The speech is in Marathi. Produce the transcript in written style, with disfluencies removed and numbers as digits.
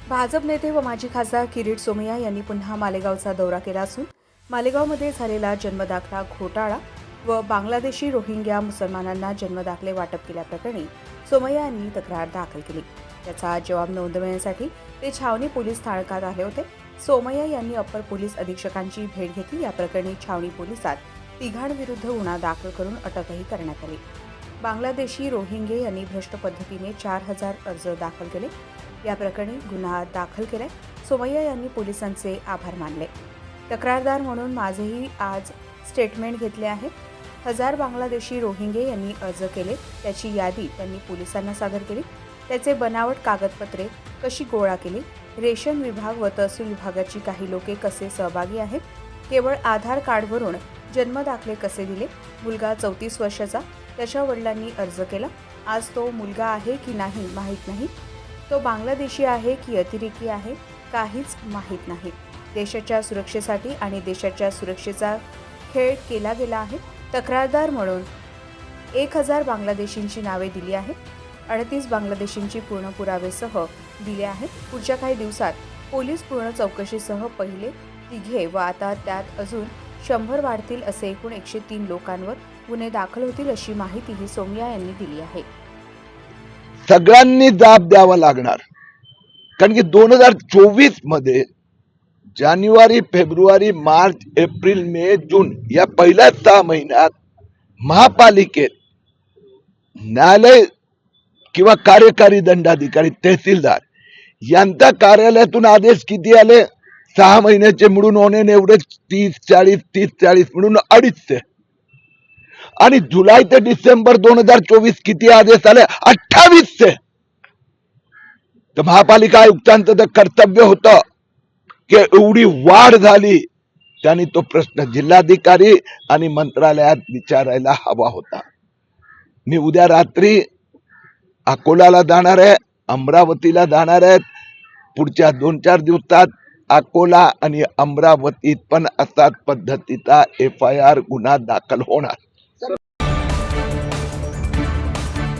भाजप नेते व माजी खासदार किरीट सोमय्या यांनी पुन्हा मालेगावचा दौरा केला असून मालेगावमध्ये झालेला जन्मदाखला घोटाळा व बांगलादेशी रोहिंग्या मुसलमानांना जन्मदाखले वाटप केल्याप्रकरणी सोमय्या यांनी तक्रार दाखल केली। त्याचा जबाब नोंदवण्यासाठी ते छावणी पोलीस स्थानकात आले होते। सोमय्या यांनी अप्पर पोलीस अधीक्षकांची भेट घेतली। या प्रकरणी छावणी पोलिसात तिघांविरुद्ध गुन्हा दाखल करून अटकही करण्यात आली। बांगलादेशी रोहिंगे यांनी भ्रष्ट पद्धतीने 4000 अर्ज दाखल केले। या प्रकरणी गुन्हा दाखल केलाय। सोमय्या यांनी पोलिसांचे आभार मानले। तक्रारदार म्हणून माझेही आज स्टेटमेंट घेतले आहे। 1000 बांगलादेशी रोहिंगे यांनी अर्ज केले, त्याची यादी त्यांनी पोलिसांना सादर केली। त्याचे बनावट कागदपत्रे कशी गोळा केली, रेशन विभाग व तहसील विभागाची काही लोके कसे सहभागी आहेत, केवळ आधार कार्डवरून जन्मदाखले कसे दिले, मुलगा 34 वर्षाचा, त्याच्या वडिलांनी अर्ज केला, आज तो मुलगा आहे की नाही माहीत नाही, तो बांगलादेशी आहे की अतिरेकी आहे काहीच माहीत नाही। देशाच्या सुरक्षेसाठी आणि देशाच्या सुरक्षेचा खेळ केला गेला आहे। तक्रारदार म्हणून 1000 बांगलादेशींची नावे दिली आहेत। 38 बांगलादेशींची पूर्ण पुरावेसह दिले आहेत। पुढच्या काही दिवसात पोलीस पूर्ण चौकशीसह पहिले तिघे व आता त्यात अजून 100 वाढतील असे एकूण 103 लोकांवर गुन्हे दाखल होतील अशी माहितीही सोमय्या यांनी दिली आहे। सगळ्यांनी जाब द्यावा लागणार, कारण की 2024 मध्ये जानेवारी, फेब्रुवारी, मार्च, एप्रिल, मे, जून या पहिल्या 6 महिन्यात महापालिकेत न्यायालय किंवा कार्यकारी दंडाधिकारी तहसीलदार यांच्या कार्यालयातून आदेश किती आले? 6 महिन्याचे मिळून होणे एवढे 30-40 मिळून 250। आणि जुलै ते डिसेंबर 2024 किती आदेश आले? 28। तर महापालिका आयुक्तांचं तर कर्तव्य होतं की एवढी वाढ झाली, त्यांनी तो प्रश्न जिल्हाधिकारी आणि मंत्रालयात विचारायला हवा होता। मी उद्या रात्री अकोल्याला जाणार आहे, अमरावतीला जाणार आहे। पुढच्या 2-4 दिवसात अकोला आणि अमरावतीत पण असाच पद्धतीचा FIR गुन्हा दाखल होणार।